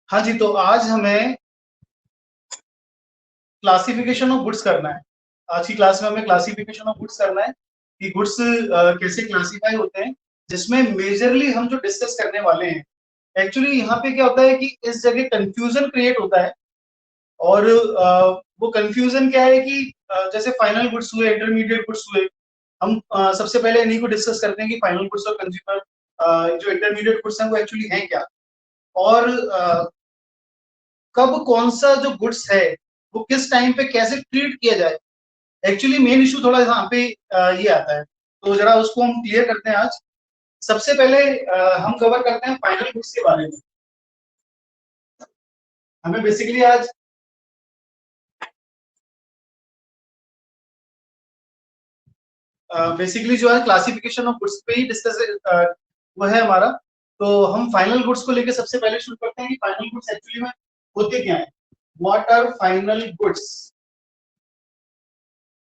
हाँ जी, तो आज हमें क्लासिफिकेशन ऑफ गुड्स करना है। आज की क्लास में हमें क्लासिफिकेशन ऑफ गुड्स करना है कि गुड्स कैसे क्लासिफाई होते हैं, जिसमें मेजरली हम जो डिस्कस करने वाले हैं। एक्चुअली यहाँ पे क्या होता है कि इस जगह कंफ्यूजन क्रिएट होता है और वो कंफ्यूजन क्या है कि जैसे फाइनल गुड्स हुए, इंटरमीडिएट गुड्स हुए। हम सबसे पहले इन्हीं को डिस्कस करते हैं कि फाइनल गुड्स और कंज्यूमर जो इंटरमीडिएट गुड्स हैं वो एक्चुअली हैं क्या, और कब कौन सा जो गुड्स है वो किस टाइम पे कैसे ट्रीट किया जाए। एक्चुअली मेन इशू थोड़ा यहाँ पे ये आता है, तो जरा उसको हम क्लियर करते हैं आज। सबसे पहले हम कवर करते हैं फाइनल गुड्स के बारे में। हमें बेसिकली आज बेसिकली जो है क्लासिफिकेशन ऑफ गुड्स पे ही डिस्कस वो है हमारा। तो हम फाइनल गुड्स को लेके सबसे पहले शुरू करते हैं कि फाइनल गुड्स एक्चुअली में होते क्या है। What are final goods.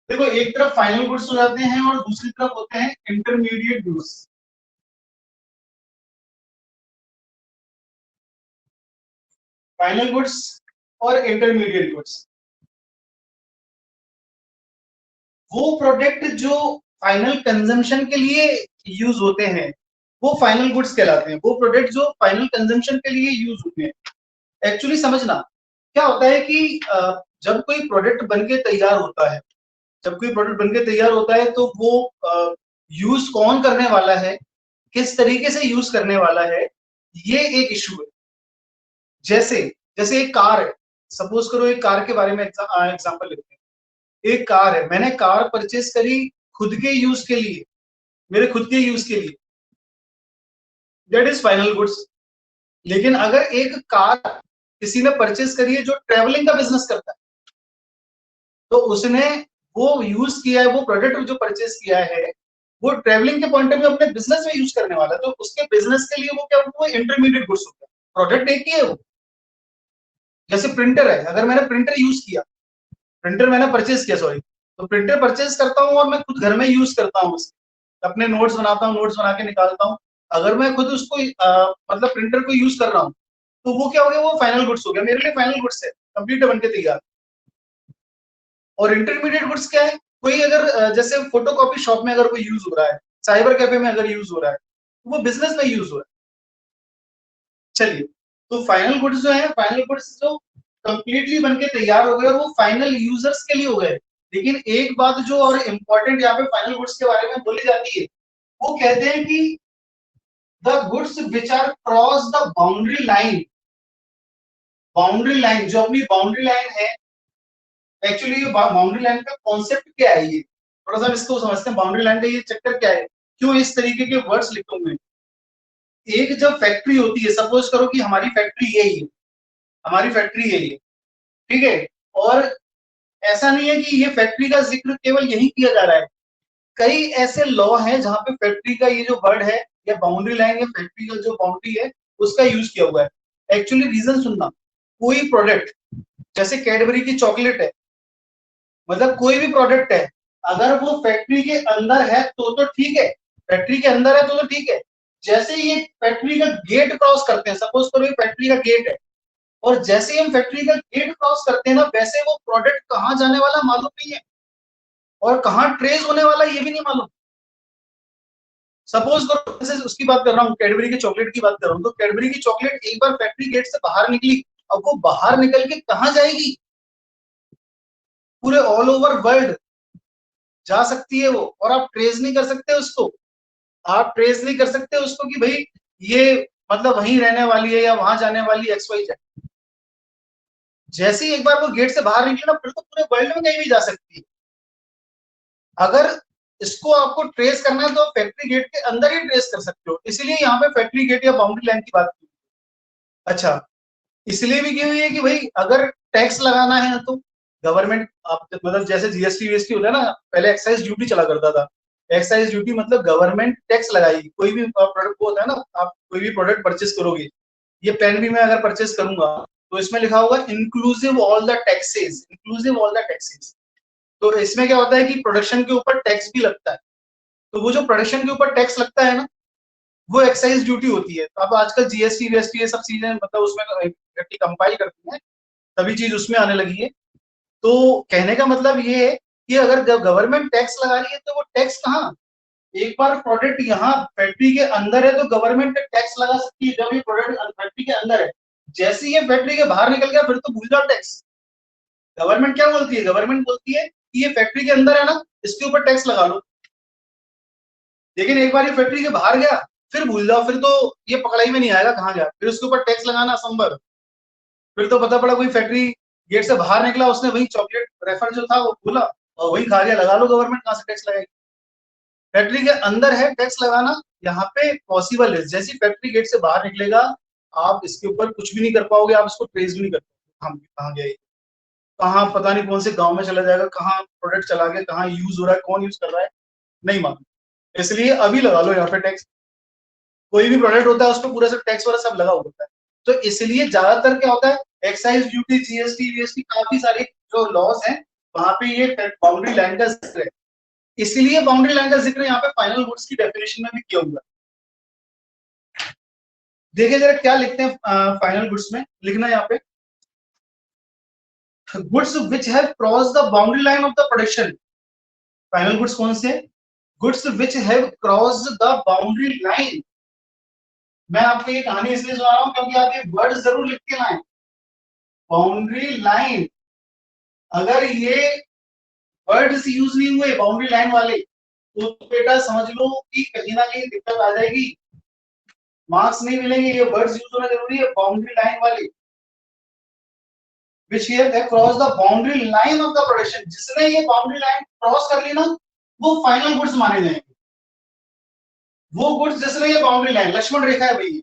देखो, एक तरफ फाइनल गुड्स हो जाते हैं और दूसरी तरफ होते हैं इंटरमीडिएट गुड्स। फाइनल गुड्स और इंटरमीडिएट गुड्स, वो प्रोडक्ट जो फाइनल कंजम्पशन के लिए यूज होते हैं वो फाइनल गुड्स कहलाते हैं। वो प्रोडक्ट जो फाइनल कंजम्पशन के लिए यूज होते हैं। एक्चुअली समझना क्या होता है कि जब कोई प्रोडक्ट बन के तैयार होता है, जब कोई प्रोडक्ट बन के तैयार होता है तो वो यूज कौन करने वाला है, किस तरीके से यूज करने वाला है, ये एक इशू है। जैसे जैसे एक कार है, सपोज करो एक कार के बारे में एग्जांपल लेते हैं। एक कार है, मैंने कार परचेज करी खुद के यूज के लिए, मेरे खुद के यूज के लिए, दैट इज फाइनल गुड्स। लेकिन अगर एक कार किसी ने परचेज करी है जो ट्रेवलिंग का बिजनेस करता है, तो उसने वो यूज किया है, वो प्रोडक्ट जो परचेज किया है वो ट्रेवलिंग के पॉइंट ऑफ व्यू अपने बिजनेस में यूज करने वाला है, तो उसके बिजनेस के लिए वो क्या, वो इंटरमीडिएट गुड्स होता है। प्रोडक्ट एक ही है वो। जैसे प्रिंटर है, अगर मैंने प्रिंटर यूज किया, प्रिंटर मैंने परचेज किया, सॉरी, तो प्रिंटर परचेज करता हूँ और मैं खुद घर में यूज करता हूँ, अपने नोट्स बनाता हूँ, नोट्स बना के निकालता हूँ। अगर मैं खुद उसको मतलब प्रिंटर को यूज कर रहा हूँ, तो वो क्या हो गया, वो फाइनल गुड्स हो गया, मेरे लिए फाइनल गुड्स है, कंप्लीट बन के तैयार। और इंटरमीडिएट गुड्स क्या है, कोई अगर जैसे फोटोकॉपी शॉप में अगर कोई यूज हो रहा है, साइबर कैफे में अगर यूज हो रहा है, तो वो बिजनेस में यूज हो रहा है। चलिए, तो फाइनल गुड्स जो है, फाइनल गुड्स जो कंप्लीटली बन के तैयार हो गए और वो फाइनल यूजर्स के लिए हो गए। लेकिन एक बात जो और इम्पोर्टेंट यहाँ पे फाइनल गुड्स के बारे में बोली जाती है, वो कहते हैं कि the goods which are cross the boundary line. Boundary line, जो अपनी बाउंड्री लाइन है, एक्चुअली ये बाउंड्री लाइन का कॉन्सेप्ट क्या है, ये थोड़ा सा इसको समझते हैं। बाउंड्री लाइन का ये चक्कर क्या है, क्यों इस तरीके के वर्ड्स लिखे हुए हैं। एक जब फैक्ट्री होती है, सपोज करो कि हमारी फैक्ट्री यही है, हमारी फैक्ट्री यही है, ठीक है। और ऐसा नहीं है कि ये फैक्ट्री का जिक्र केवल यही किया जा रहा है, कई ऐसे लॉ हैं जहां पे फैक्ट्री का ये जो वर्ड है या बाउंड्री लाइन या फैक्ट्री का जो बाउंड्री है उसका यूज किया हुआ है। एक्चुअली रीजन सुनना, कोई प्रोडक्ट, जैसे कैडबरी की चॉकलेट है, मतलब कोई भी प्रोडक्ट है, अगर वो फैक्ट्री के अंदर है तो ठीक है, फैक्ट्री के अंदर है तो ठीक है। जैसे ही ये फैक्ट्री का गेट क्रॉस करते हैं, सपोज करो ये फैक्ट्री का गेट है, और जैसे ही हम फैक्ट्री का गेट क्रॉस करते हैं ना, वैसे वो प्रोडक्ट कहाँ जाने वाला मालूम नहीं है और कहाँ ट्रेस होने वाला ये भी नहीं मालूम। सपोज करो, जैसे उसकी बात कर रहा हूँ, कैडबरी की चॉकलेट की बात कर रहा हूँ, तो कैडबरी की चॉकलेट एक बार फैक्ट्री गेट से बाहर निकली, अब वो बाहर निकल के कहाँ जाएगी, पूरे ऑल ओवर वर्ल्ड जा सकती है वो, और आप ट्रेस नहीं कर सकते उसको। आप ट्रेस नहीं कर सकते उसको कि भाई ये मतलब वहीं रहने वाली है या वहां जाने वाली एक्स वाई जेड। जैसे ही एक बार वो गेट से बाहर निकले ना, फिर तो पूरे वर्ल्ड में कहीं भी जा सकती है। अगर इसको आपको ट्रेस करना है तो फैक्ट्री गेट के अंदर ही ट्रेस कर सकते हो, इसीलिए यहाँ पे फैक्ट्री गेट या बाउंड्री लाइन की बात की। अच्छा, इसलिए भी की हुई है कि भाई अगर टैक्स लगाना है तो गवर्नमेंट, आप मतलब जैसे जीएसटी वीएसटी होता है ना, पहले एक्साइज ड्यूटी चला करता था। एक्साइज ड्यूटी मतलब गवर्नमेंट टैक्स लगाएगी, कोई भी प्रोडक्ट होता है ना, आप कोई भी प्रोडक्ट परचेस करोगे, ये पेन भी मैं अगर परचेस करूंगा तो इसमें लिखा होगा inclusive all the taxes, inclusive all the taxes. तो इसमें क्या होता है कि प्रोडक्शन के ऊपर टैक्स भी लगता है, तो वो जो प्रोडक्शन के ऊपर टैक्स लगता है ना, वो एक्साइज ड्यूटी होती है। तो अब आजकल जीएसटी वीएसटी ये सब चीजें मतलब उसमें कंपाइल करती हैं, तभी चीज उसमें आने लगी है। तो कहने का मतलब ये है कि अगर गवर्नमेंट टैक्स लगा रही है तो वो टैक्स कहाँ, एक बार प्रोडक्ट यहाँ फैक्ट्री के अंदर है तो गवर्नमेंट टैक्स लगा सकती है जब ये प्रोडक्ट फैक्ट्री के अंदर है। जैसे ही ये फैक्ट्री के बाहर निकल गया फिर तो भूल जाओ टैक्स। गवर्नमेंट क्या बोलती है, गवर्नमेंट बोलती है कि ये फैक्ट्री के अंदर है ना, इसके ऊपर टैक्स लगा लो। लेकिन एक बार ये फैक्ट्री के बाहर गया फिर भूल जाओ, फिर तो ये पकड़ाई में नहीं आएगा कहाँ गया, फिर उसके ऊपर टैक्स लगाना असंभव। फिर तो पता पड़ा कोई फैक्ट्री गेट से बाहर निकला, उसने वही चॉकलेट रेफर जो था वो खोला और वही खा गया, लगा लो गवर्नमेंट कहाँ से टैक्स लगाएगी। फैक्ट्री के अंदर है टैक्स लगाना, यहाँ पे पॉसिबल है। जैसी फैक्ट्री गेट से बाहर निकलेगा आप इसके ऊपर कुछ भी नहीं कर पाओगे, आप इसको ट्रेस भी नहीं कर पाओगे हम कहाँ गए, कहाँ पता नहीं कौन से गांव में चला जाएगा, कहाँ प्रोडक्ट चला गया, कहाँ यूज हो रहा है, कौन यूज कर रहा है, नहीं मालूम। इसलिए अभी लगा लो यहाँ पे टैक्स। कोई भी प्रोडक्ट होता है उस पर पूरा सब टैक्स वाला सब लगा होता है। तो इसलिए ज्यादातर क्या होता है, एक्साइज ड्यूटी जीएसटी वीएसटी काफी सारे जो लॉस हैं वहां पे ये बाउंड्री लाइन का जिक्र है। इसलिए बाउंड्री लाइन का जिक्र यहाँ पे फाइनल गुड्स की डेफिनेशन में भी किया हुआ है। देखिए जरा क्या लिखते हैं फाइनल गुड्स में, लिखना यहाँ पे goods which have cross the boundary line of the production. Final goods कौन से, goods which have cross the boundary line. मैं आपको ये कहानी इसलिए सुना रहा हूं क्योंकि आप ये वर्ड जरूर लिख के लाएं, बाउंड्री लाइन। अगर ये वर्ड्स यूज नहीं हुए बाउंड्री लाइन वाले तो बेटा समझ लो कि कहीं ना कहीं दिक्कत आ जाएगी, मार्क्स नहीं मिलेंगे। ये वर्ड्स यूज होना जरूरी है, बाउंड्री लाइन वाले। which here they cross the boundary line of the production। जिसने ये बाउंड्री लाइन क्रॉस कर ली ना वो फाइनल गुड्स माने जाएंगे। वो गुड्स जिसने ये बाउंड्री लाइन लक्ष्मण रेखा है भाई,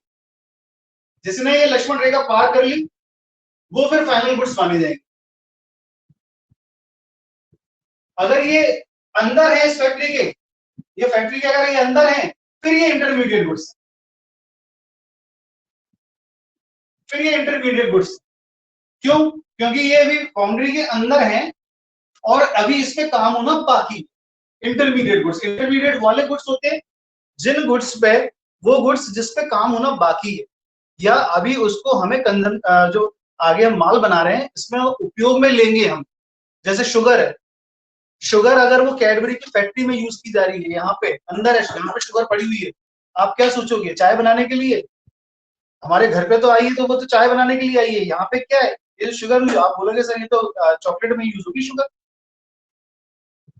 जिसने ये लक्ष्मण रेखा पार कर ली वो फिर फाइनल गुड्स माने जाएंगे। अगर ये अंदर है इस फैक्ट्री के, ये फैक्ट्री के अगर ये अंदर है फिर ये इंटरमीडिएट गुड्स, फिर ये इंटरमीडिएट गुड्स। क्यों, क्योंकि ये अभी बाउंड्री के अंदर है और अभी इस पे काम होना बाकी। इंटरमीडिएट गुड्स, इंटरमीडिएट वाले गुड्स होते हैं जिन गुड्स पे, वो गुड्स जिस पे काम होना बाकी है या अभी उसको हमें जो आगे हम माल बना रहे हैं इसमें उपयोग में लेंगे हम। जैसे शुगर है, शुगर अगर वो कैडबरी की फैक्ट्री में यूज की जा रही है, यहाँ पे अंदर है, यहाँ पे शुगर पड़ी हुई है, आप क्या सोचोगे, चाय बनाने के लिए। हमारे घर पे तो आई है तो वो तो चाय बनाने के लिए आई है, यहाँ पे क्या है, ये जो शुगर हुई आप बोलोगे सर ये तो चॉकलेट में यूज होगी शुगर,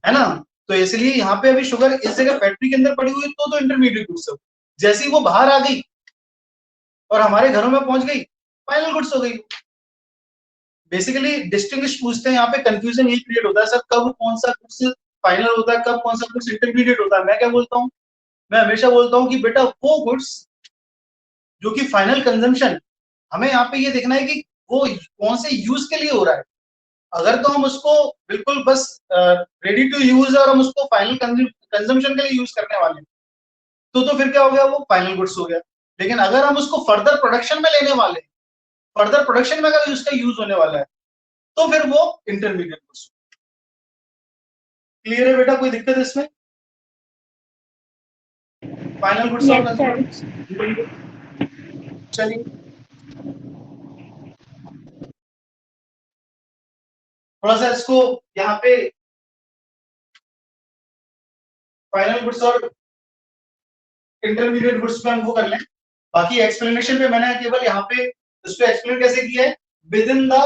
है ना। तो इसलिए यहाँ पे अभी शुगर इस जगह फैक्ट्री के अंदर पड़ी हुई है तो इंटरमीडिएट गुड्स हो। जैसे ही वो बाहर आ गई और हमारे घरों में पहुंच गई फाइनल गुड्स हो गई। बेसिकली डिस्टिंग्विश पूछते हैं यहाँ पे, कंफ्यूजन यही क्रिएट होता है सर कब कौन सा गुड्स फाइनल होता है, कब कौन सा गुड्स इंटरमीडिएट होता है। मैं क्या बोलता हूँ, मैं हमेशा बोलता हूँ कि बेटा वो गुड्स जो कि फाइनल कंजम्पशन, हमें यहाँ पे ये देखना है कि वो कौन से यूज के लिए हो रहा है। अगर तो हम उसको बिल्कुल बस रेडी टू यूज और हम उसको फाइनल कंजम्पशन के लिए यूज करने वाले हैं तो फिर क्या हो गया, वो फाइनल गुड्स हो गया। लेकिन अगर हम उसको फर्दर प्रोडक्शन में लेने वाले हैं, फर्दर प्रोडक्शन में अगर उसका यूज होने वाला है तो फिर वो इंटरमीडिएट गुड्स। क्लियर है बेटा, कोई दिक्कत है इसमें, फाइनल गुड्स और कंज्यूमर। चलिए थोड़ा सा इसको यहाँ पे फाइनल गुड्स और इंटरमीडिएट गुड्स पे हम वो कर लें। बाकी एक्सप्लेनेशन पे मैंने केवल यहाँ पे इसको एक्सप्लेन कैसे किया है, with in the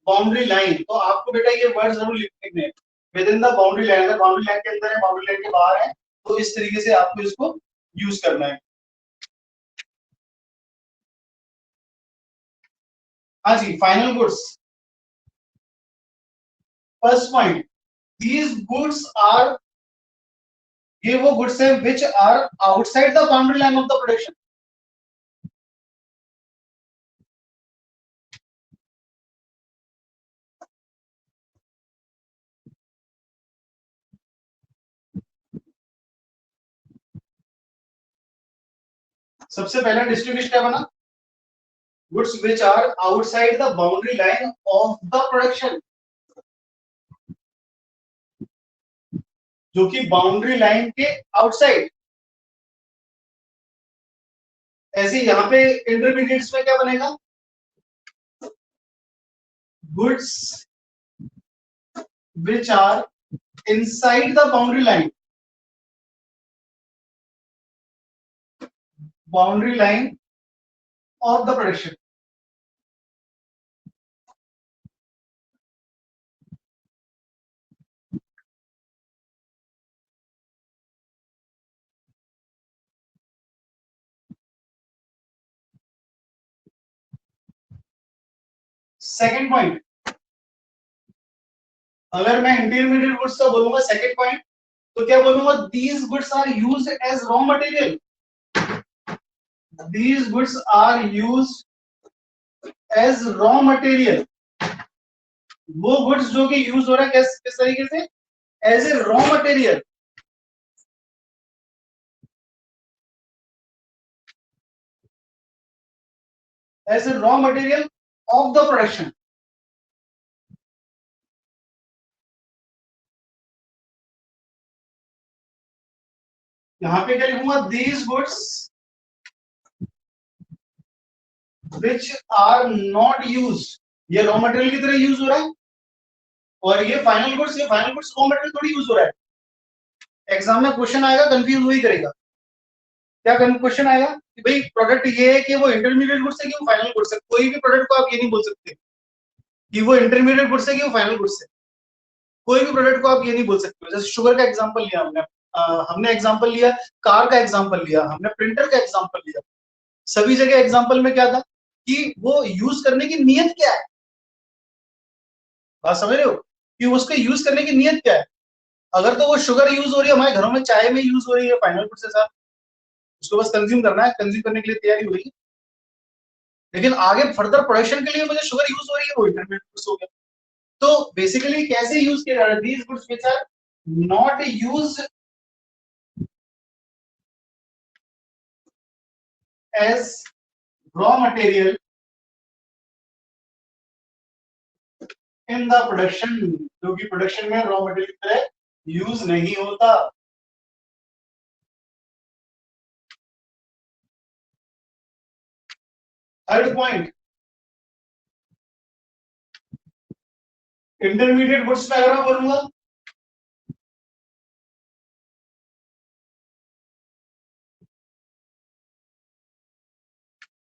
boundary line. तो आपको बेटा ये वर्ड जरूर लिखने हैं, with in the boundary line. अगर बाउंड्री लाइन के अंदर है, बाउंड्री लाइन के बाहर है, तो इस तरीके से आपको इसको यूज करना है। हाँ जी, final goods first point, these goods are, ये वो गुड्स हैं which are outside the boundary line of the production. सबसे पहला डिस्ट्रीब्यूशन क्या बना, goods which are outside the boundary line of the production, जो कि बाउंड्री लाइन के आउटसाइड। ऐसे यहाँ पे इंटरमीडिएट्स में क्या बनेगा, goods which are inside the boundary line of the production. Second point, अगर मैं इंटरमीडिएट गुड्स का बोलूंगा सेकेंड पॉइंट, तो क्या बोलूंगा, these goods are used as raw material, these goods are used as raw material. वो गुड्स जो कि यूज हो रहा है किस तरीके से, as a raw material. As a raw material of the production. यहां पे क्या लिखूंगा, these goods which are not use, ये रॉ मटेरियल की तरह यूज हो रहा है, और ये फाइनल गुड्स रॉ मटेरियल थोड़ी यूज हो रहा है। एग्जाम में क्वेश्चन आएगा, कंफ्यूज वही करेगा। क्या क्वेश्चन आएगा कि भाई प्रोडक्ट ये है कि वो इंटरमीडिएट गुड्स है कि वो फाइनल गुड्स है। कोई भी प्रोडक्ट को आप ये नहीं बोल सकते कि वो इंटरमीडिएट गुड्स है कि वो फाइनल गुड्स है। कोई भी प्रोडक्ट को आप ये नहीं बोल सकते। जैसे शुगर का एग्जांपल लिया हमने, हमने एग्जांपल लिया, कार का एग्जांपल लिया हमने, प्रिंटर का एग्जांपल लिया। सभी जगह एग्जांपल में क्या था कि वो यूज करने की नियत क्या है। बात समझ रहे हो कि उसके यूज करने की नियत क्या है। अगर तो वो शुगर यूज हो रही है हमारे घरों में, चाय में यूज हो रही है फाइनल गुड्स के साथ, उसको बस कंज्यूम करना है, कंज्यूम करने के लिए तैयारी हो रही है। लेकिन आगे फर्दर प्रोडक्शन के लिए मुझे शुगर यूज हो रही है, वो इंटरमीडिएट गुड्स हो गया। तो बेसिकली कैसे यूज किया जा रहा है, these goods which are not used as raw material in the production, जो कि प्रोडक्शन में रॉ मटेरियल की तरह यूज नहीं होता। थर्ड पॉइंट, इंटरमीडिएट गुड्स में अगर मैं बोलूंगा,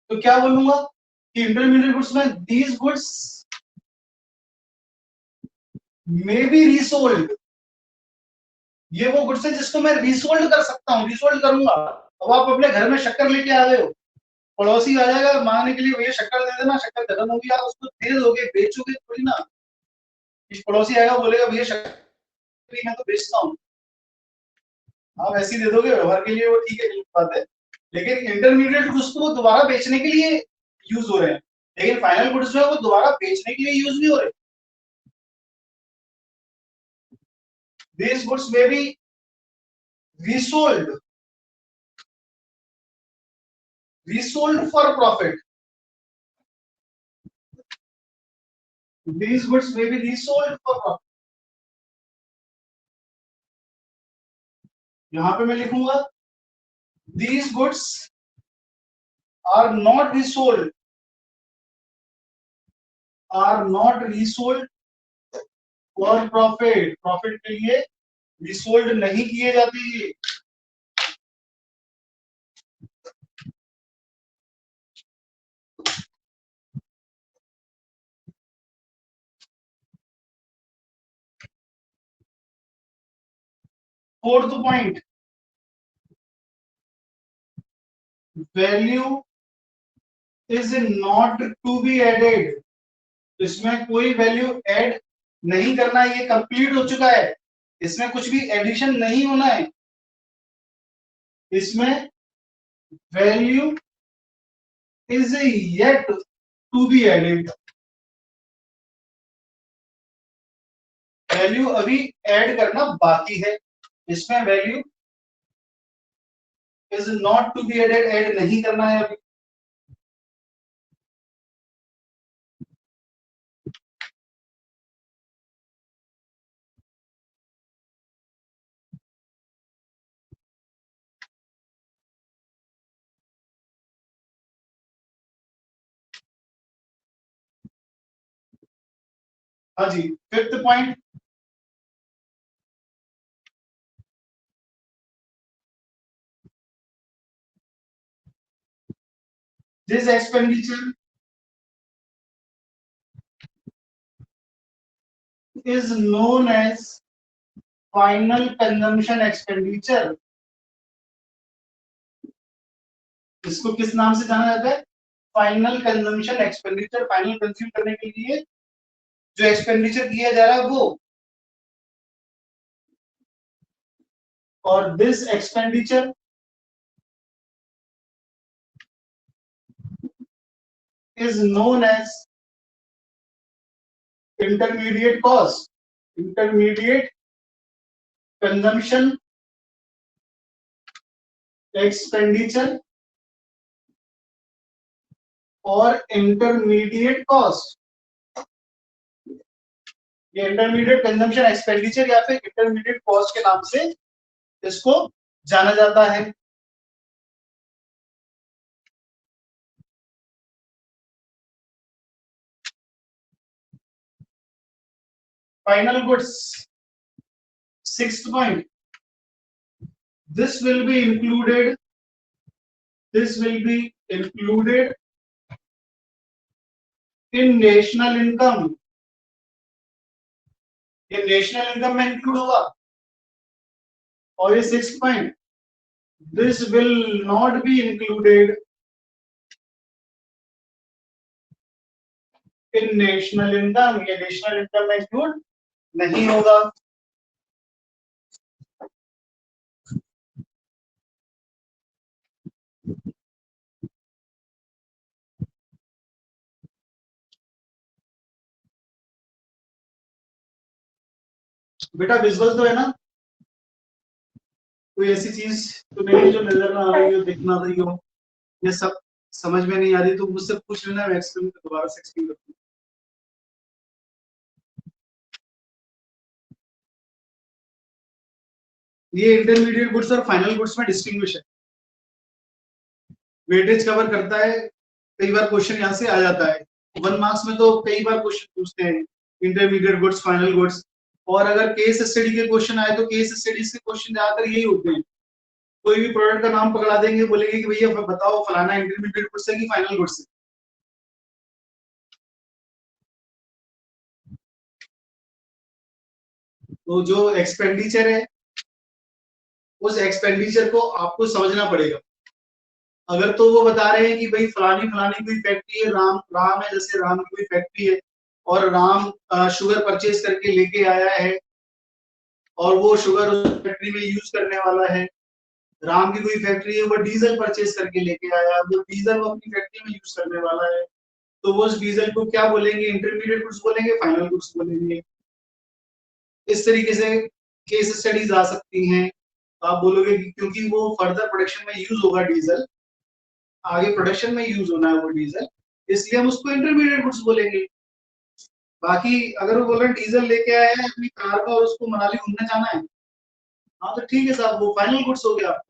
तो क्या बोलूंगा कि इंटरमीडिएट गुड्स में these goods may be resold. ये वो गुड्स है जिसको मैं रीसोल्ड कर सकता हूँ, रीसोल्ड करूंगा। अब आप अपने घर में शक्कर लेके आ गए हो, पड़ोसी आ जाएगा मांगने के लिए, भैया शक्कर दे देना, शक्कर खत्म होगी, आप उसको दे दोगे, बेचोगे थोड़ी ना। इस पड़ोसी आएगा बोलेगा भैया शक्कर मैं तो बेचता हूँ, आप ऐसे ही दे दोगे व्यवहार के लिए, वो ठीक है, बात है। लेकिन इंटरमीडिएट गुड्स को वो दोबारा बेचने के लिए यूज हो रहे हैं, लेकिन फाइनल गुड्स जो है वो दोबारा बेचने के लिए यूज नहीं हो रहे। These goods may be resold, resold for profit. These goods may be resold for profit. यहां पे मैं लिखूंगा, these goods are not resold, are not resold for profit, profit के लिए resold नहीं किए जाते। Fourth point, value is not to be added. इसमें कोई वैल्यू ऐड नहीं करना, ये कंप्लीट हो चुका है, इसमें कुछ भी एडिशन नहीं होना है। इसमें value is yet to be added, value अभी ऐड करना बाकी है। इसमें value is not to be added, add नहीं करना है अभी। हाँ जी, fifth point, this expenditure is known as final consumption expenditure। इसको किस नाम से जाना जाता है? Final consumption expenditure. Final consume करने के लिए जो एक्सपेंडिचर किया जा रहा है वो, और this expenditure is known as intermediate cost, intermediate consumption expenditure और इंटरमीडिएट कॉस्ट। ये इंटरमीडिएट कंजम्पशन एक्सपेंडिचर या फिर इंटरमीडिएट कॉस्ट के नाम से इसको जाना जाता है। Final goods, sixth point, this will be included, this will be included in national income। ये नेशनल इनकम में इंक्लूड होगा। और ये six point, this will not be included in national income. ये नेशनल इनकम में इंक्लूड नहीं होगा। बेटा विजुअल तो है ना? कोई ऐसी चीज तो नहीं जो नजर ना आ रही हो, दिख ना रही हो, ये सब समझ में नहीं आ रही तो मुझसे पूछ लेना, मैं एक्सप्लेन दोबारा से एक्सप्लेन करता हूँ। ये इंटरमीडिएट गुड्स और फाइनल गुड्स में डिस्टिंग्विश है, वेटेज कवर करता है। कई बार क्वेश्चन यहाँ से आ जाता है, 1 मार्क्स में तो कई बार क्वेश्चन पूछते हैं इंटरमीडिएट गुड्स फाइनल गुड्स। और अगर केस स्टडी के क्वेश्चन आए तो केस स्टडीज के क्वेश्चन ज्यादातर यही होते हैं, कोई भी प्रोडक्ट का नाम पकड़ा देंगे, बोलेंगे कि भैया बताओ फलाना इंटरमीडिएट गुड्स है कि फाइनल गुड्स है। तो जो एक्सपेंडिचर है उस एक्सपेंडिचर को आपको समझना पड़ेगा। अगर तो वो बता रहे हैं कि भाई फलानी फलानी कोई फैक्ट्री है, राम राम है, जैसे राम की कोई फैक्ट्री है और राम शुगर परचेज करके लेके आया है और वो शुगर उस फैक्ट्री में यूज करने वाला है। राम की कोई फैक्ट्री है, वो डीजल परचेज करके लेके आया, वो डीजल वो अपनी फैक्ट्री में यूज करने वाला है, तो वो उस डीजल को क्या बोलेंगे? इंटरमीडिएट गुड्स बोलेंगे, फाइनल गुड्स बोलेंगे। इस तरीके से केस स्टडीज आ सकती हैं। आप बोलोगे कि क्योंकि वो फर्दर प्रोडक्शन में यूज होगा डीजल, आगे प्रोडक्शन में यूज होना है वो डीजल, इसलिए हम उसको इंटरमीडिएट गुड्स बोलेंगे। बाकी अगर वो बोल रहे डीजल लेके आया है अपनी कार का और उसको मनाली घूमने जाना है, हाँ तो ठीक है साहब, वो फाइनल गुड्स हो गया आपका।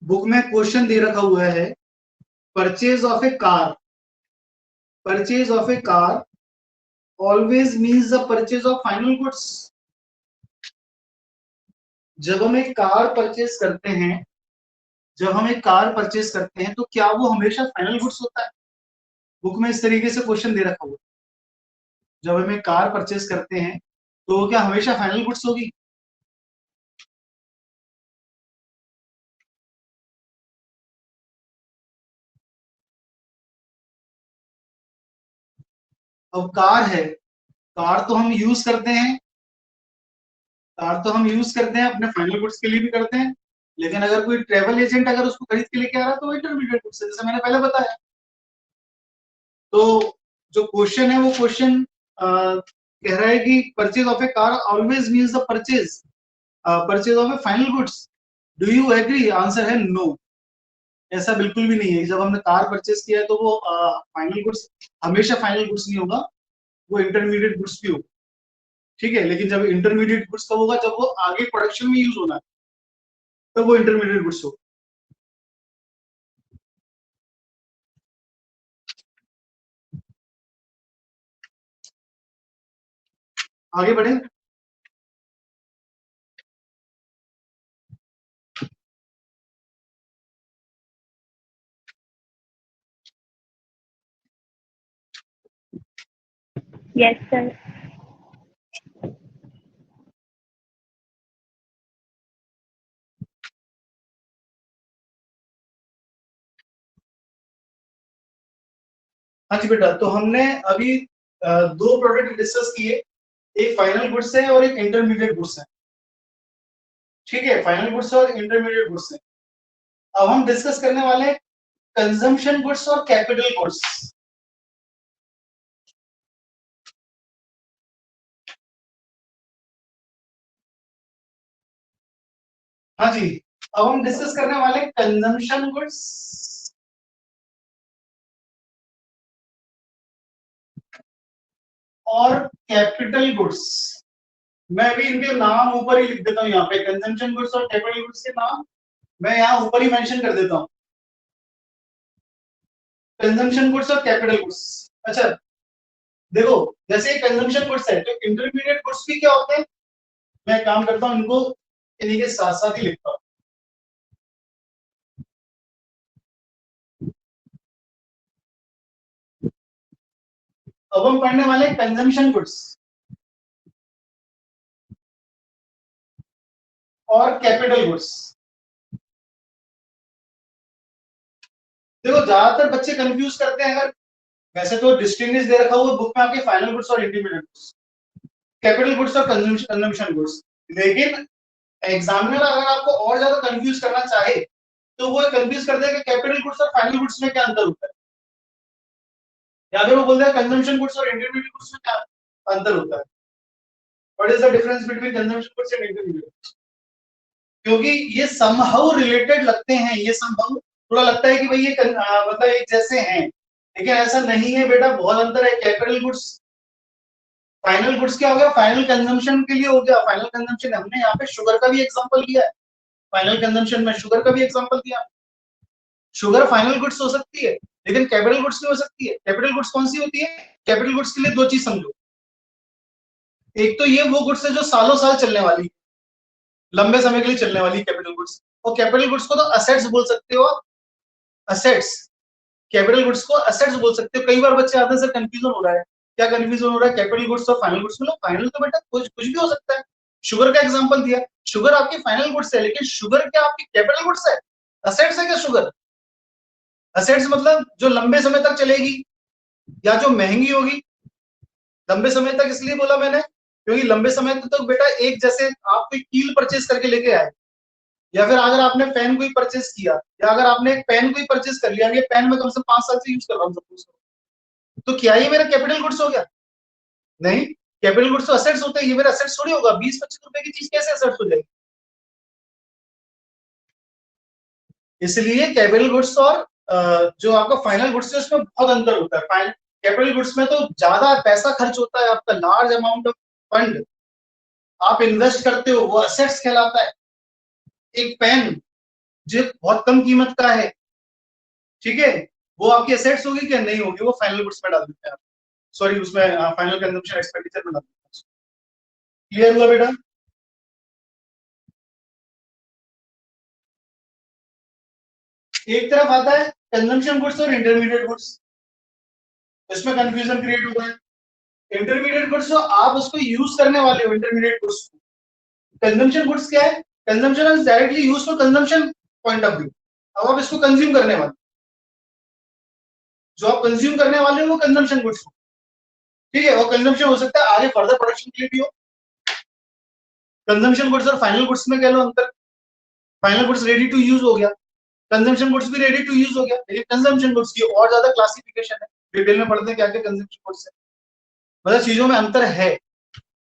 बुक में क्वेश्चन दे रखा हुआ है, purchase of a car, purchase of a car always means the purchase of final goods. जब हम एक कार परचेज करते हैं, जब हम एक कार परचेज करते हैं तो क्या वो हमेशा फाइनल गुड्स होता है? बुक में इस तरीके से क्वेश्चन दे रखा हुआ है, जब हम एक कार परचेज करते हैं तो वो क्या हमेशा फाइनल गुड्स होगी? अब कार है, कार तो हम यूज करते हैं, कार तो हम यूज करते हैं, अपने फाइनल गुड्स के लिए भी करते हैं, लेकिन अगर कोई ट्रेवल एजेंट अगर उसको खरीद के लेके आ रहा है तो वो इंटरमीडिएट गुड्स है, जैसे मैंने पहले बताया। तो जो क्वेश्चन है वो क्वेश्चन कह रहा है कि purchase of a car always means the purchase of a final goods, do you agree? Answer है नो, ऐसा बिल्कुल भी नहीं है। जब हमने कार परचेज किया है तो वो फाइनल गुड्स हमेशा फाइनल गुड्स नहीं होगा, वो इंटरमीडिएट गुड्स भी होगा, ठीक है। लेकिन जब इंटरमीडिएट गुड्स कब होगा? जब वो आगे प्रोडक्शन में यूज होना है, तब वो इंटरमीडिएट गुड्स होगा। आगे बढ़े। Yes, sir. हाँ जी बेटा, तो हमने अभी दो प्रोडक्ट डिस्कस किए, एक फाइनल गुड्स है और एक इंटरमीडिएट गुड्स है, ठीक है। फाइनल गुड्स और इंटरमीडिएट गुड्स है। अब हम डिस्कस करने वाले हैं कंजम्पशन गुड्स और कैपिटल गुड्स। हाँ जी, अब हम डिस्कस करने वाले हैं कंजम्पशन गुड्स और कैपिटल गुड्स। मैं भी इनके नाम ऊपर ही लिख देता हूँ, यहाँ पे कंजम्पशन गुड्स और कैपिटल गुड्स के नाम मैं यहाँ ऊपर ही मेंशन कर देता हूँ, कंजम्पशन गुड्स और कैपिटल गुड्स। अच्छा देखो, जैसे कंजम्पशन गुड्स है तो इंटरमीडिएट गुड्स भी क्या होते हैं, मैं काम करता हूँ इनको इन्हीं के साथ साथ ही लिखता हूँ। अब हम पढ़ने वाले हैं कंजम्पशन गुड्स और कैपिटल गुड्स। देखो ज्यादातर बच्चे कंफ्यूज करते हैं, अगर वैसे तो डिस्टिंग्विश दे रखा हुआ बुक में आपके फाइनल गुड्स और इंटरमीडिएट गुड्स, कैपिटल गुड्स और कंजम्पशन गुड्स, लेकिन एग्जामिनर अगर आपको और ज्यादा कंफ्यूज करना चाहे तो वो कंफ्यूज कर देगा कैपिटल गुड्स और फाइनल गुड्स में क्या अंतर होता है, या फिर वो बोलता है कंजम्पशन गुड्स और इंटरमीडिएट गुड्स में क्या अंतर होता है, what is the difference between consumption goods and intermediate. क्योंकि ये समहाउ रिलेटेड लगते हैं, ये समहाउ थोड़ा लगता है कि भाई ये मतलब एक जैसे हैं, लेकिन ऐसा नहीं है बेटा, बहुत अंतर है। कैपिटल गुड्स फाइनल गुड्स क्या हो गया, फाइनल कंजम्पशन के लिए हो गया, फाइनल कंजम्पशन। हमने यहाँ पे शुगर का भी एग्जांपल लिया है, फाइनल कंजम्पशन में शुगर का भी एग्जांपल दिया। शुगर फाइनल गुड्स हो सकती है लेकिन कैपिटल गुड्स नहीं हो सकती है। कैपिटल गुड्स कौन सी होती है? कैपिटल गुड्स के लिए दो चीज समझो, एक तो ये वो गुड्स है जो सालों साल चलने वाली, लंबे समय के लिए चलने वाली कैपिटल गुड्स, और कैपिटल गुड्स को तो असेट्स बोल सकते हो, असेट्स। कैपिटल गुड्स को असेट्स बोल सकते हो। कई बार बच्चे आते हैं सर कंफ्यूजन हो रहा है, क्या कंफ्यूजन हो रहा है कैपिटल गुड्स और फाइनल गुड्स में? फाइनल तो बेटा कुछ कुछ भी हो सकता है। शुगर का एग्जांपल दिया, शुगर आपकी फाइनल गुड्स है, लेकिन शुगर क्या आपकी कैपिटल गुड्स है? असेट्स है क्या शुगर? असेट्स मतलब जो लंबे समय तक चलेगी या जो महंगी होगी। लंबे समय तक इसलिए बोला मैंने क्योंकि लंबे समय तक तो बेटा एक जैसे आप कोई कील परचेज करके लेके आए, या फिर अगर आपने पेन कोई परचेज किया, या अगर आपने एक पेन कोई परचेज कर लिया, ये पेन में कम से कम 5 साल से यूज कर रहा हूँ सपोज, तो क्या ये मेरा कैपिटल गुड्स हो गया? नहीं, कैपिटल गुड्स तो असेट्स होते हैं, ये मेरा असेट्स थोड़ी होगा। 20-25 रुपए की चीज कैसे असेट्स हो जाएगी? इसलिए कैपिटल गुड्स और जो आपका फाइनल गुड्स है उसमें बहुत अंतर होता है। कैपिटल गुड्स में तो ज्यादा पैसा खर्च होता है, आपका लार्ज अमाउंट ऑफ फंड आप इन्वेस्ट करते हो, वो असेट्स कहलाता है। एक पेन जो बहुत कम कीमत का है, ठीक है, वो आपकी असेट्स होगी क्या? नहीं होगी, वो फाइनल गुड्स में डाल देते हैं आप, सॉरी उसमें फाइनल कंजम्पशन एक्सपेंडिचर में डाल देते हैं। क्लियर हुआ बेटा? एक तरफ आता है कंजम्पशन गुड्स और इंटरमीडिएट गुड्स, इसमें कंफ्यूजन क्रिएट होता है। इंटरमीडिएट गुड्स जो आप उसको यूज करने वाले हो, इंटरमीडिएट गुड्स को। कंजम्पशन गुड्स क्या है? Consumption is directly use for consumption point of view. अब आप इसको कंज्यूम करने वाले, जो आप कंज्यूम करने वाले हो वो कंजम्पशन गुड्स हो, ठीक है। वो कंजम्पशन हो सकता है आगे फर्दर प्रोडक्शन के लिए भी हो। कंजम्पशन गुड्स और फाइनल गुड्स में कह लो अंतर, final goods ready to use हो गया, कंजम्पशन गुड्स भी रेडी टू यूज हो गया, लेकिन कंजम्पशन गुड्स की और ज्यादा क्लासिफिकेशन है, डिटेल में पढ़ते हैं क्या क्या कंजम्पशन गुड्स है, मतलब चीजों में अंतर है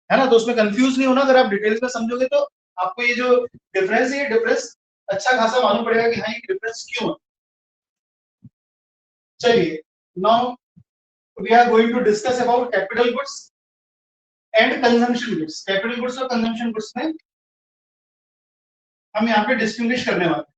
ना, तो उसमें कंफ्यूज नहीं होना, अगर आप डिटेल्स में समझोगे तो आपको ये जो डिफरेंस है, ये डिफरेंस अच्छा खासा मालूम पड़ेगा कि हाँ ये डिफरेंस क्यों है। चलिए, now we are going to discuss about capital goods and consumption goods. Capital goods और कंजम्पशन गुड्स में हम यहाँ पे डिस्टिंग्विश करने वाले हैं।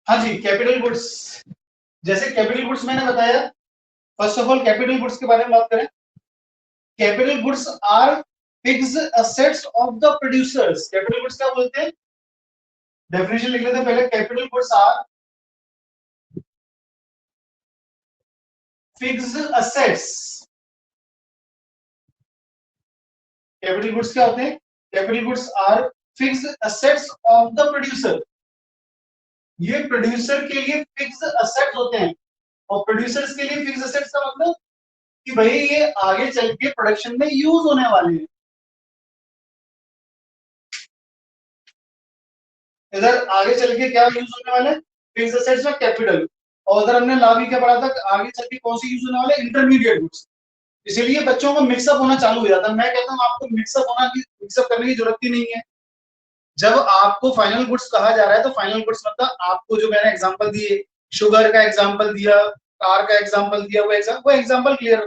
हाँ जी, कैपिटल गुड्स, जैसे कैपिटल गुड्स मैंने बताया, first of all capital goods के बारे में बात करें। Capital goods are fixed assets of the producers. Capital goods क्या बोलते हैं, डेफिनेशन लिख लेते हैं पहले। Capital goods are fixed assets. Capital goods क्या होते हैं, capital goods are fixed assets of the producer. ये प्रोड्यूसर के लिए फिक्स्ड असेट्स होते हैं, और प्रोड्यूसर्स के लिए फिक्स्ड असेट्स का मतलब कि भाई ये आगे चल के प्रोडक्शन में यूज होने वाले हैं। इधर आगे चल के क्या यूज होने वाले हैं, फिक्स्ड असेट्स में कैपिटल, और उधर हमने ला भी क्या पढ़ा था, आगे चल के कौन सी यूज होने वाले, इंटरमीडिएट गुड्स। इसीलिए बच्चों को मिक्सअप होना चालू हो जाता है। मैं कहता हूँ आपको मिक्सअप करने की जरूरत ही नहीं है। जब आपको फाइनल गुड्स कहा जा रहा है तो फाइनल गुड्स मतलब आपको जो मैंने एग्जांपल दिए, शुगर का एग्जांपल दिया, कार का एग्जांपल दिया, वो एग्जांपल क्लियर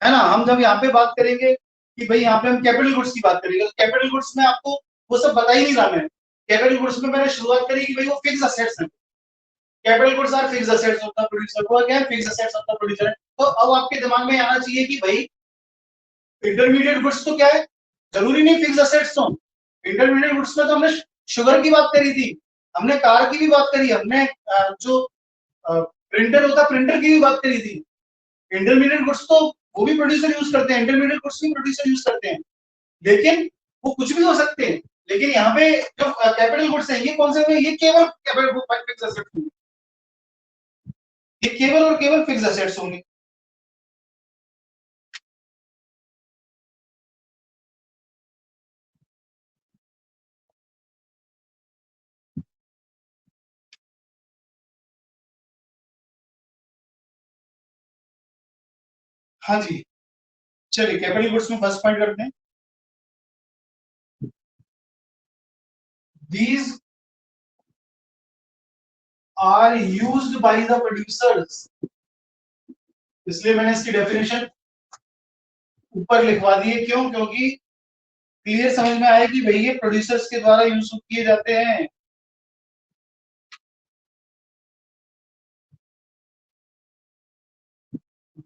है ना। हम जब यहाँ पे बात करेंगे कि भाई यहाँ पे हम कैपिटल गुड्स की बात करेंगे, तो कैपिटल गुड्स में आपको वो सब बता ही नहीं रहा मैं। कैपिटल गुड्स में मैंने शुरुआत करी कि भाई वो फिक्स असेट्स हैं। Capital goods are fix assets of the producer. वो क्या है, fix assets of the producer. तो अब आपके दिमाग में आना चाहिए कि भाई इंटरमीडिएट गुड्स तो क्या है, जरूरी नहीं फिक्स असेट्स हो। इंटरमीडिएट गुड्स में तो हमने शुगर की बात करी थी, हमने कार की भी बात करी, हमने जो प्रिंटर होता प्रिंटर की भी बात करी थी। इंटरमीडिएट गुड्स तो वो भी प्रोड्यूसर यूज करते हैं, इंटरमीडिएट गुड्स भी प्रोड्यूसर यूज करते हैं, लेकिन वो कुछ भी हो सकते हैं। लेकिन यहाँ पे जो कैपिटल गुड्स हैं, ये कौन से हैं, ये केवल कैपिटल फिक्स असेट्स होंगे, ये केवल और केवल फिक्स असेट्स होंगे। हाँ जी, चलिए कैपिटल गुड्स में फर्स्ट पॉइंट करते हैं। These are used by the producers। इसलिए मैंने इसकी डेफिनेशन ऊपर लिखवा दी है। क्यों, क्योंकि क्लियर समझ में आए कि भाई ये प्रोड्यूसर्स के द्वारा यूज किए जाते हैं।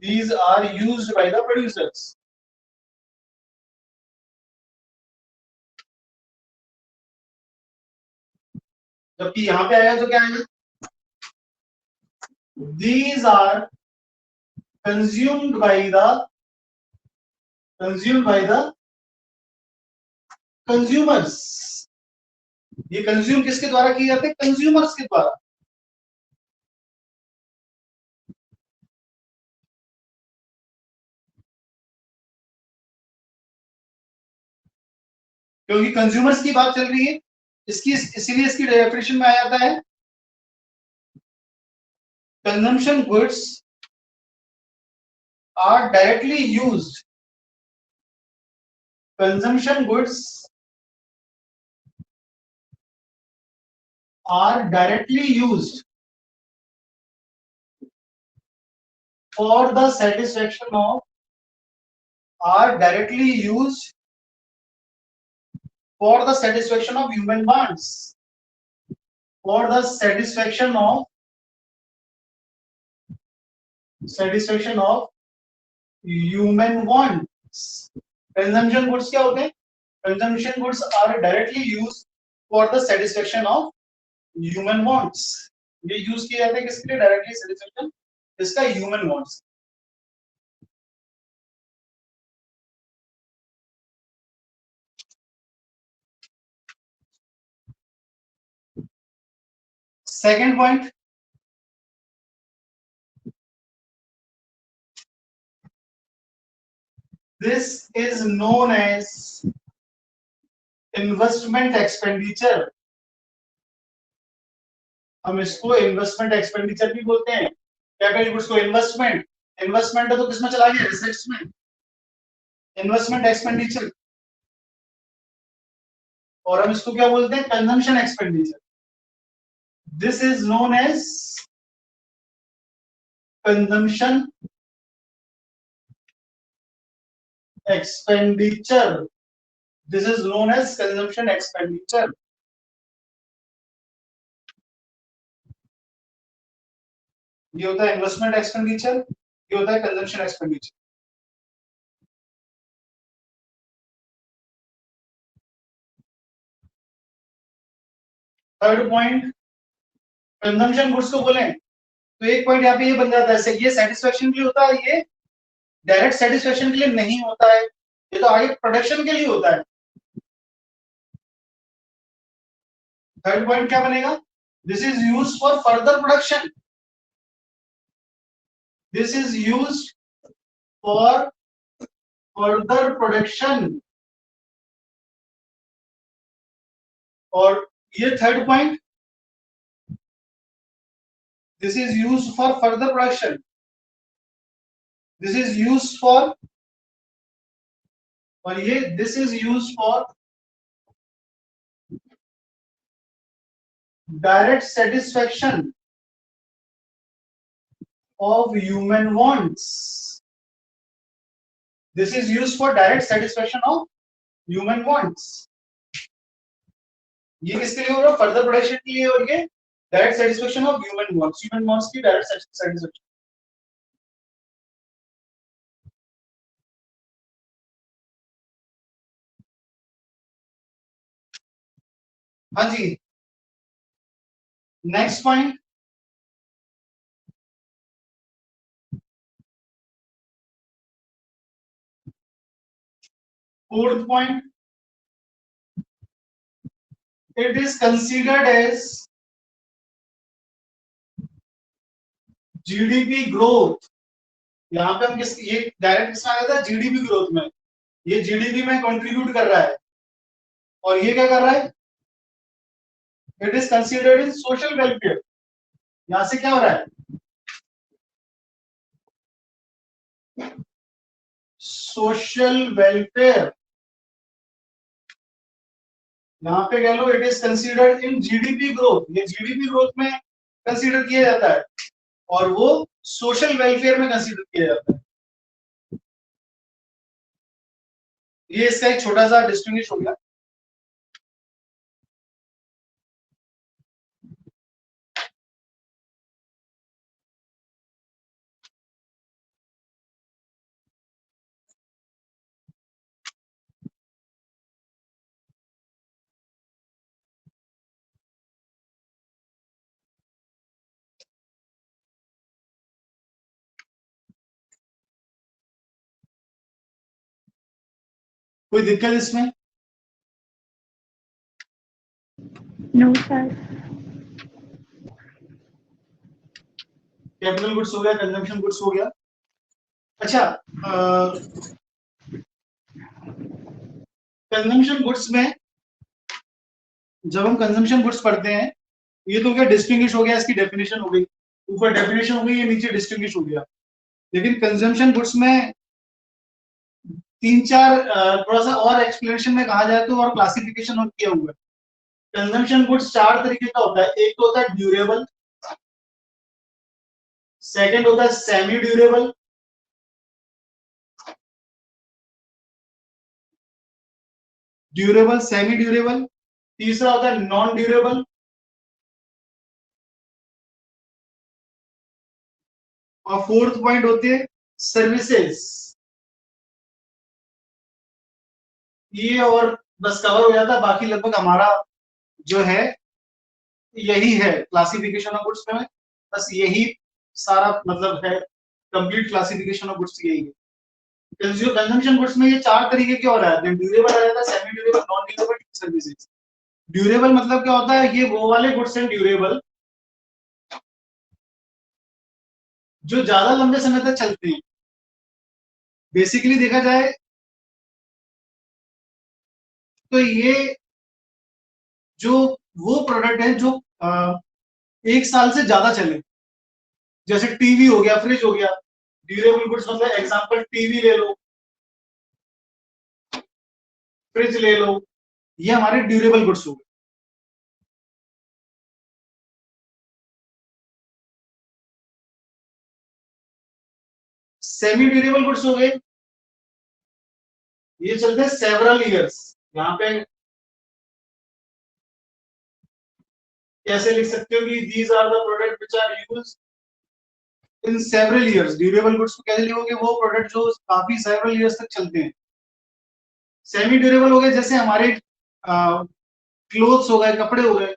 These are used by the producers। जबकि यहाँ पे आएगा तो क्या आएगा, These are consumed by the consumers। ये कंज्यूम किसके द्वारा किए जाते हैं, कंज्यूमर्स के द्वारा। क्योंकि कंज्यूमर्स की बात चल रही है, इसकी इसीलिए इसकी डेफिनेशन में आ जाता है, consumption goods are directly used. Consumption goods are directly used for the satisfaction of are directly used for the satisfaction of human wants, for the satisfaction of satisfaction of human wants. Consumption goods क्या होते हैं? Consumption goods are directly use for the satisfaction of human wants. ये use किए जाते हैं किसके लिए? Directly satisfaction इसका human wants. Second point, this is known as investment expenditure. हम इसको इन्वेस्टमेंट एक्सपेंडिचर भी बोलते हैं। कैपिटल गुड्स को इन्वेस्टमेंट, इन्वेस्टमेंट तो किसमें चला गया? एसेट्स में। इन्वेस्टमेंट एक्सपेंडिचर, और हम इसको क्या बोलते हैं? Consumption expenditure. This is known as consumption expenditure. This is known as consumption expenditure. ये होता है इन्वेस्टमेंट एक्सपेंडिचर, ये होता है consumption expenditure. Third point, consumption goods को बोलें तो एक पॉइंट यहाँ पे ये बन जाता है, ये सेटिस्फेक्शन के लिए होता है, ये डायरेक्ट सेटिस्फेक्शन के लिए नहीं होता है, ये तो आगे प्रोडक्शन के लिए होता है। थर्ड पॉइंट क्या बनेगा? This is used for further production. This is used for further production. और ये third point, this is used for further production, this is used for, और ये this is used for direct satisfaction of human wants. This is used for direct satisfaction of human wants. ये किसके लिए हो रहा है? फर्दर प्रोडक्शन के लिए, और ये direct satisfaction of human wants, human wants की डायरेक्ट सेटिस्फेक्शन। हाँ जी, next point, fourth point, it is considered as GDP growth. यहाँ पे हम किस, ये डायरेक्ट किसमें आ था? जीडीपी ग्रोथ में। ये जीडीपी में कंट्रीब्यूट कर रहा है, और ये क्या कर रहा है? It is considered in social welfare. यहां से क्या हो रहा है? Social welfare. यहाँ पे कह लो it is considered in GDP growth, ये जीडीपी ग्रोथ में कंसीडर किया जाता है, और वो सोशल वेलफेयर में कंसीडर किया जाता है। ये इसका एक छोटा सा डिस्टिंग्विश हो गया। कोई दिक्कत इसमें? No sir. कैपिटल गुड्स हो गया, कंजम्पशन गुड्स हो गया। अच्छा, कंजम्पशन गुड्स में जब हम कंजम्पशन गुड्स पढ़ते हैं, ये तो क्या डिस्टिंग्विश हो गया, इसकी डेफिनेशन हो गई, ऊपर डेफिनेशन हो गई, ये नीचे डिस्टिंग्विश हो गया। लेकिन कंजम्पशन गुड्स में तीन चार थोड़ा सा और एक्सप्लेनेशन में कहा जाए तो और क्लासिफिकेशन और किया हुआ है। कंजम्पशन गुड्स चार तरीके का होता है। एक तो होता है ड्यूरेबल, सेकंड होता है semi durable, durable semi durable, तीसरा होता है नॉन ड्यूरेबल, और फोर्थ पॉइंट होते हैं सर्विसेज। ये और बस कवर हो जाता है, बाकी लगभग हमारा जो है यही है क्लासिफिकेशन ऑफ गुड्स में, बस यही सारा मतलब है, कंप्लीट क्लासिफिकेशन ऑफ गुड्स यही है। कंजम्पशन गुड्स में ये चार तरीके के और आते हैं, ड्यूरेबल आ जाता है, semi durable, non durable, services. Durable मतलब क्या होता है, ये वो वाले गुड्स हैं ड्यूरेबल जो ज्यादा लंबे समय तक चलते हैं। बेसिकली देखा जाए तो ये जो वो प्रोडक्ट है जो एक साल से ज्यादा चले, जैसे टीवी हो गया, फ्रिज हो गया। ड्यूरेबल गुड्स मतलब एग्जांपल टीवी ले लो, फ्रिज ले लो, ये हमारे ड्यूरेबल गुड्स हो गए। सेमी ड्यूरेबल गुड्स हो गए, ये चलते हैं सेवरल इयर्स। यहाँ पे कैसे लिख सकते हो कि these are the product which are used in several years. Durable goods को कैसे लिखोगे, वो प्रोडक्ट जो काफी सेवरल इयर्स तक चलते हैं। सेमी ड्यूरेबल हो गए जैसे हमारे क्लोथ्स हो गए, कपड़े हो गए।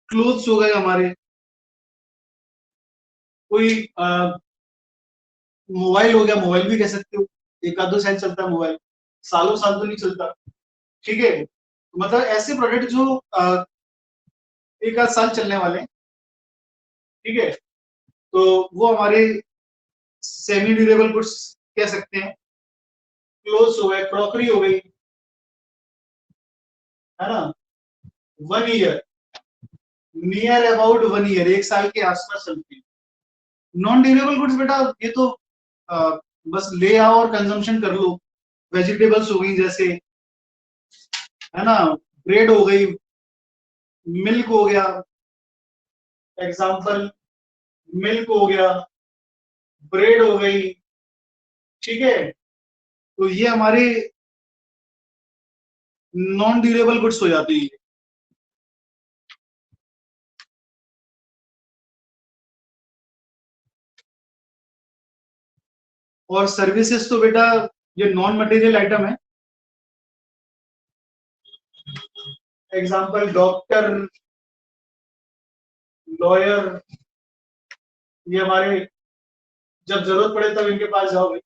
क्लोथ्स हो गए हमारे, कोई मोबाइल हो गया, मोबाइल भी कह सकते हो, एक आध दो साल चलता है मोबाइल, सालों साल तो नहीं चलता। ठीक है, मतलब ऐसे प्रोडक्ट जो एक आध साल चलने वाले हैं। ठीक है, तो वो हमारे सेमी ड्यूरेबल गुड्स कह सकते हैं। क्लोथ्स हो गए, क्रॉकरी हो गई, है ना, 1 ईयर, नियर अबाउट 1 ईयर, एक साल के आसपास चलती है। नॉन ड्यूरेबल गुड्स बेटा ये तो बस ले आओ और कंजम्पशन कर लो। वेजिटेबल्स हो गई जैसे, है ना, ब्रेड हो गई, मिल्क हो गया, एग्जाम्पल मिल्क हो गया, ब्रेड हो गई। ठीक है, तो ये हमारे नॉन ड्यूरेबल गुड्स हो जाती है। और सर्विसेज तो बेटा ये नॉन मटेरियल आइटम है। एग्जाम्पल डॉक्टर, लॉयर, ये हमारे जब जरूरत पड़े तब इनके पास जाओगे।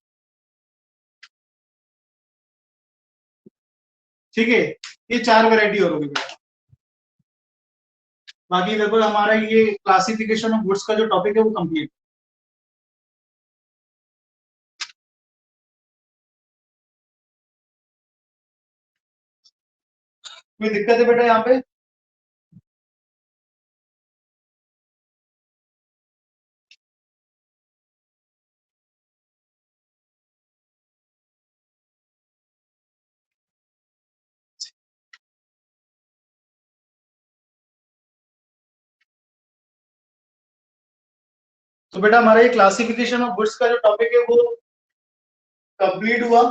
ठीक है, ये चार वैरायटी और होगी बेटा। बाकी लगभग हमारा ये क्लासिफिकेशन ऑफ गुड्स का जो टॉपिक है वो कंप्लीट। कोई दिक्कत है बेटा यहाँ पे? तो बेटा हमारा ये क्लासिफिकेशन ऑफ गुड्स का जो टॉपिक है वो कंप्लीट हुआ।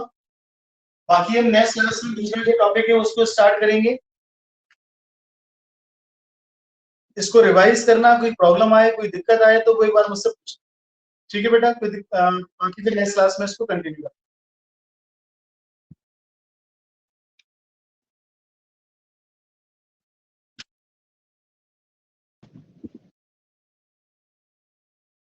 बाकी हम नेक्स्ट क्लास में दूसरा जो टॉपिक है उसको स्टार्ट करेंगे। इसको रिवाइज करना, कोई प्रॉब्लम आए, कोई दिक्कत आए तो वो एक बार मुझसे पूछना। ठीक है बेटा, बाकी फिर नेक्स्ट क्लास में इसको कंटिन्यू